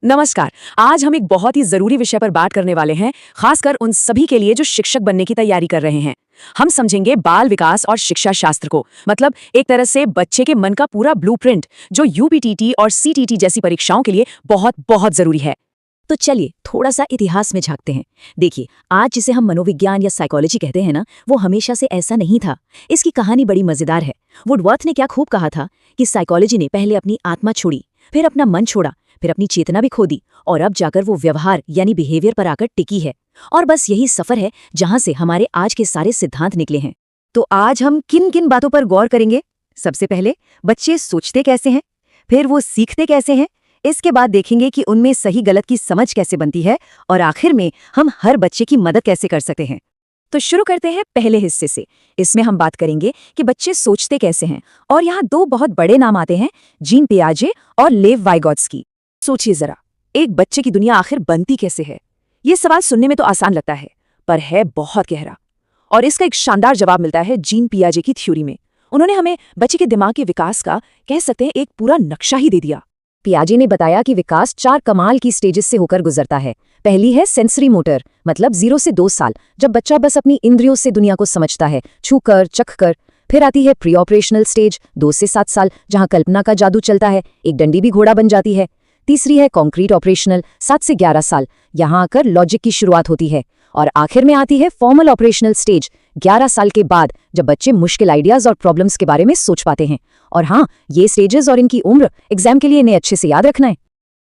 नमस्कार। आज हम एक बहुत ही जरूरी विषय पर बात करने वाले हैं, खासकर उन सभी के लिए जो शिक्षक बनने की तैयारी कर रहे हैं। हम समझेंगे बाल विकास और शिक्षा शास्त्र को, मतलब एक तरह से बच्चे के मन का पूरा ब्लूप्रिंट, जो यूपीटीटी और सीटीटी जैसी परीक्षाओं के लिए बहुत बहुत जरूरी है। तो चलिए थोड़ा सा इतिहास में झांकते हैं। देखिए, आज जिसे हम मनोविज्ञान या साइकोलॉजी कहते हैं ना, वो हमेशा से ऐसा नहीं था। इसकी कहानी बड़ी मजेदार है। वुडवर्थ ने क्या खूब कहा था कि साइकोलॉजी ने पहले अपनी आत्मा छोड़ी, फिर अपना मन छोड़ा, फिर अपनी चेतना भी खो दी, और अब जाकर वो व्यवहार यानी बिहेवियर पर आकर टिकी है। और बस यही सफर है जहां से हमारे आज के सारे सिद्धांत निकले हैं। तो आज हम किन किन बातों पर गौर करेंगे? सबसे पहले, बच्चे सोचते कैसे हैं, फिर वो सीखते कैसे हैं, इसके बाद देखेंगे कि उनमें सही गलत की समझ कैसे बनती है, और आखिर में हम हर बच्चे की मदद कैसे कर सकते हैं। तो शुरू करते हैं पहले हिस्से से। इसमें हम बात करेंगे कि बच्चे सोचते कैसे हैं, और यहाँ दो बहुत बड़े नाम आते हैं, जीन पियाजे और लेव वाइगोत्स्की। सोचिए जरा, एक बच्चे की दुनिया आखिर बनती कैसे है? ये सवाल सुनने में तो आसान लगता है, पर है बहुत गहरा। और इसका एक शानदार जवाब मिलता है जीन पियाजे की थ्योरी में। उन्होंने हमें बच्चे के दिमाग के विकास का, कह सकते हैं, एक पूरा नक्शा ही दे दिया। पियाजे ने बताया कि विकास 4 कमाल की स्टेजेस से होकर गुजरता है। पहली है सेंसरी मोटर, मतलब 0 से 2 साल, जब बच्चा बस अपनी इंद्रियों से दुनिया को समझता है, छूकर, चखकर। फिर आती है प्री ऑपरेशनल स्टेज, 2 से 7 साल, जहां कल्पना का जादू चलता है, एक डंडी भी घोड़ा बन जाती है। तीसरी है कॉन्क्रीट ऑपरेशनल, 7 से 11 साल, यहां आकर लॉजिक की शुरुआत होती है। और आखिर में आती है फॉर्मल ऑपरेशनल स्टेज, 11 साल के बाद, जब बच्चे मुश्किल आइडियाज और प्रॉब्लम्स के बारे में सोच पाते हैं। और हाँ, ये स्टेजेस और इनकी उम्र एग्जाम के लिए इन्हें अच्छे से याद रखना है।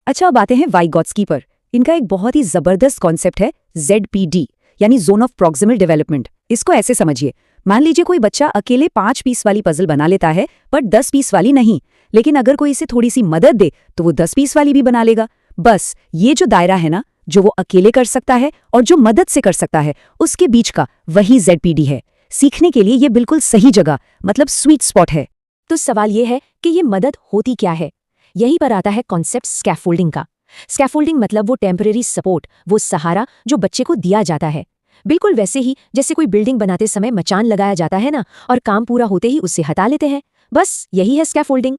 अच्छा, अब आते हैं वाइगोत्स्की पर। इनका एक बहुत ही जबरदस्त कॉन्सेप्ट है ZPD, यानी जोन ऑफ प्रॉक्सिमल डेवलपमेंट। इसको ऐसे समझिए, मान लीजिए कोई बच्चा अकेले 5 पीस वाली पजल बना लेता है, पर 10 पीस वाली नहीं। लेकिन अगर कोई इसे थोड़ी सी मदद दे तो वो 10 पीस वाली भी बना लेगा। बस ये जो दायरा है ना, जो वो अकेले कर सकता है और जो मदद से कर सकता है, उसके बीच का वही ZPD है। सीखने के लिए ये बिल्कुल सही जगह, मतलब स्वीट स्पॉट है। तो सवाल ये है कि ये मदद होती क्या है? यहीं पर आता है कॉन्सेप्ट स्कैफोल्डिंग का। स्कैफोल्डिंग मतलब वो टेम्परेरी सपोर्ट, वो सहारा जो बच्चे को दिया जाता है। बिल्कुल वैसे ही जैसे कोई बिल्डिंग बनाते समय मचान लगाया जाता है ना, और काम पूरा होते ही उसे हटा लेते हैं। बस यही है स्कैफोल्डिंग।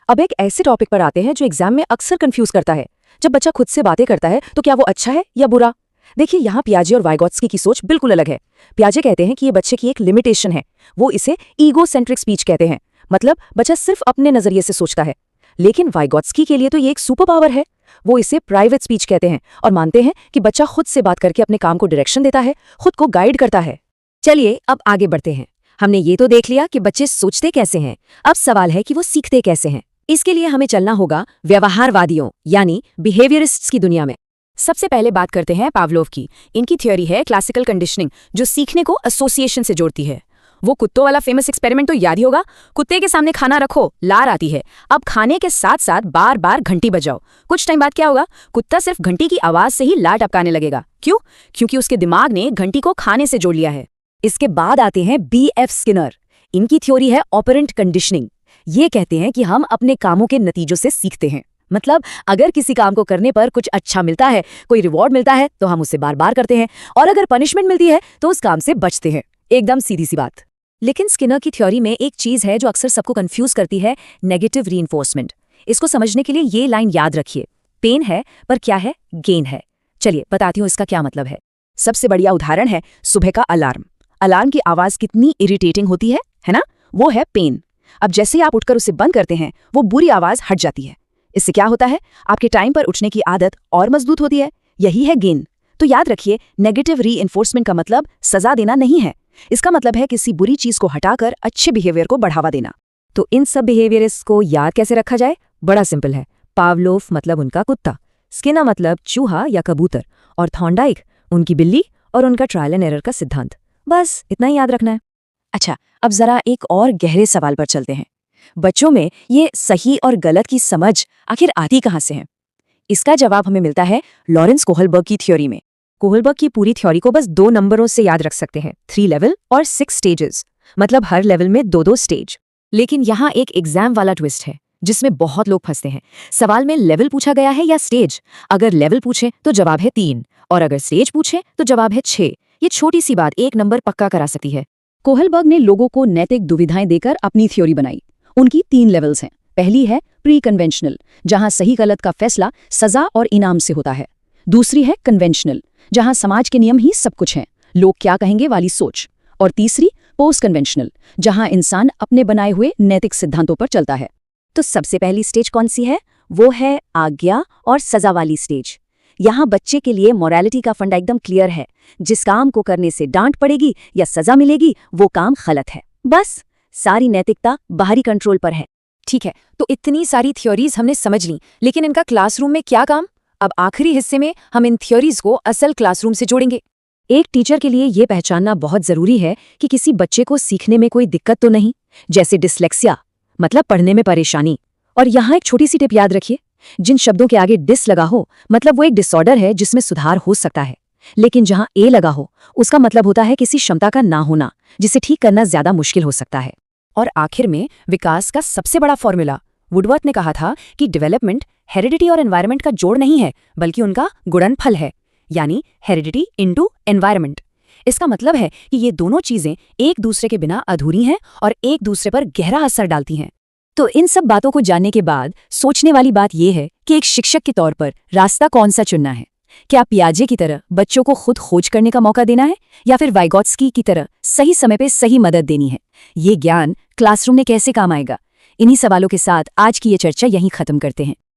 अब एक ऐसे टॉपिक पर आते हैं जो एग्जाम में अक्सर कंफ्यूज करता है। जब बच्चा खुद से बातें करता है तो क्या वो अच्छा है या बुरा? देखिए, यहाँ पियाजे और वाइगोत्स्की की सोच बिल्कुल अलग है। पियाजे कहते हैं कि ये बच्चे की एक लिमिटेशन है। वो इसे ईगो सेंट्रिक स्पीच कहते हैं, मतलब बच्चा सिर्फ अपने नजरिए से सोचता है। लेकिन वाइगोत्स्की के लिए तो ये एक सुपर पावर है। वो इसे प्राइवेट स्पीच कहते हैं और मानते हैं कि बच्चा खुद से बात करके अपने काम को डायरेक्शन देता है, खुद को गाइड करता है। चलिए अब आगे बढ़ते हैं। हमने ये तो देख लिया कि बच्चे सोचते कैसे हैं। अब सवाल है कि वो सीखते कैसे हैं। इसके लिए हमें चलना होगा व्यवहारवादियों यानी बिहेवियरिस्ट्स की दुनिया में। सबसे पहले बात करते हैं पावलोव की। इनकी थ्योरी है क्लासिकल कंडीशनिंग, जो सीखने को एसोसिएशन से जोड़ती है। वो कुत्तों वाला फेमस एक्सपेरिमेंट तो याद ही होगा। कुत्ते के सामने खाना रखो, लार आती है। अब खाने के साथ साथ बार बार घंटी बजाओ। कुछ टाइम बाद क्या होगा? कुत्ता सिर्फ घंटी की आवाज से ही लार टपकाने लगेगा। क्यों? क्योंकि उसके दिमाग ने घंटी को खाने से जोड़ लिया है। इसके बाद आते हैं BF स्किनर। इनकी थ्योरी है ऑपरेंट कंडीशनिंग। ये कहते हैं कि हम अपने कामों के नतीजों से सीखते हैं। मतलब अगर किसी काम को करने पर कुछ अच्छा मिलता है, कोई रिवॉर्ड मिलता है, तो हम उसे बार बार करते हैं, और अगर पनिशमेंट मिलती है तो उस काम से बचते हैं। एकदम सीधी सी बात। लेकिन स्किनर की थ्योरी में एक चीज है जो अक्सर सबको कंफ्यूज करती है, नेगेटिव रीइंफोर्समेंट। इसको समझने के लिए ये लाइन याद रखिए, पेन है पर क्या है? गेन है। चलिए बताती हूँ इसका क्या मतलब है। सबसे बढ़िया उदाहरण है सुबह का अलार्म। अलार्म की आवाज कितनी इरिटेटिंग होती है ना? वो है पेन। अब जैसे ही आप उठकर उसे बंद करते हैं, वो बुरी आवाज हट जाती है। इससे क्या होता है? आपके टाइम पर उठने की आदत और मजबूत होती है। यही है गेन। तो याद रखिए, नेगेटिव रीइंफोर्समेंट का मतलब सजा देना नहीं है। इसका मतलब है किसी बुरी चीज को हटाकर अच्छे बिहेवियर को बढ़ावा देना। तो इन सब बिहेवियर्स को याद कैसे रखा जाए? बड़ा सिंपल है। पावलोव मतलब उनका कुत्ता, स्किनर मतलब चूहा या कबूतर, और थॉर्नडाइक उनकी बिल्ली और उनका ट्रायल एंड एरर का सिद्धांत। बस इतना ही याद रखना है। अच्छा, अब जरा एक और गहरे सवाल पर चलते हैं। बच्चों में ये सही और गलत की समझ आखिर आती कहाँ से है? इसका जवाब हमें मिलता है लॉरेंस कोहलबर्ग की थ्योरी में। कोहलबर्ग की पूरी थ्योरी को बस 2 नंबरों से याद रख सकते हैं, 3 लेवल और 6 स्टेजेस, मतलब हर लेवल में 2-2 स्टेज। लेकिन यहाँ एक एग्जाम वाला ट्विस्ट है जिसमें बहुत लोग फंसते हैं। सवाल में लेवल पूछा गया है या स्टेज? अगर लेवल पूछे तो जवाब है 3, और अगर स्टेज पूछे तो जवाब है 6। ये छोटी सी बात 1 नंबर पक्का करा सकती है। कोहलबर्ग ने लोगों को नैतिक दुविधाएं देकर अपनी थ्योरी बनाई। उनकी 3 लेवल्स हैं। पहली है प्री कन्वेंशनल, जहां सही गलत का फैसला सजा और इनाम से होता है। दूसरी है कन्वेंशनल, जहां समाज के नियम ही सब कुछ हैं, लोग क्या कहेंगे वाली सोच। और तीसरी पोस्ट कन्वेंशनल, जहां इंसान अपने बनाए हुए नैतिक सिद्धांतों पर चलता है। तो सबसे पहली स्टेज कौन सी है? वो है आज्ञा और सजा वाली स्टेज। यहाँ बच्चे के लिए मोरालिटी का फंडा एकदम क्लियर है। जिस काम को करने से डांट पड़ेगी या सजा मिलेगी वो काम गलत है। बस सारी नैतिकता बाहरी कंट्रोल पर है। ठीक है, तो इतनी सारी थ्योरीज हमने समझ ली, लेकिन इनका क्लासरूम में क्या काम? अब आखिरी हिस्से में हम इन थ्योरीज को असल क्लासरूम से जोड़ेंगे। एक टीचर के लिए ये पहचानना बहुत जरूरी है कि किसी बच्चे को सीखने में कोई दिक्कत तो नहीं, जैसे डिसलेक्सिया मतलब पढ़ने में परेशानी। और यहाँ एक छोटी सी टिप याद रखिए, जिन शब्दों के आगे डिस लगा हो मतलब वो एक डिसऑर्डर है जिसमें सुधार हो सकता है, लेकिन जहाँ ए लगा हो उसका मतलब होता है किसी क्षमता का ना होना जिसे ठीक करना ज्यादा मुश्किल हो सकता है। और आखिर में विकास का सबसे बड़ा फॉर्मूला, वुडवर्थ ने कहा था कि डेवलपमेंट हेरिडिटी और एनवायरनमेंट का जोड़ नहीं है बल्कि उनका गुणनफल है, यानी हेरिडिटी इनटू एनवायरनमेंट। इसका मतलब है कि ये दोनों चीजें एक दूसरे के बिना अधूरी हैं और एक दूसरे पर गहरा असर डालती हैं। तो इन सब बातों को जानने के बाद सोचने वाली बात यह है कि एक शिक्षक के तौर पर रास्ता कौन सा चुनना है। क्या पियाजे की तरह बच्चों को खुद खोज करने का मौका देना है, या फिर वाइगोत्स्की की तरह सही समय पे सही मदद देनी है? ये ज्ञान क्लासरूम में कैसे काम आएगा? इन्हीं सवालों के साथ आज की ये चर्चा यहीं खत्म करते हैं।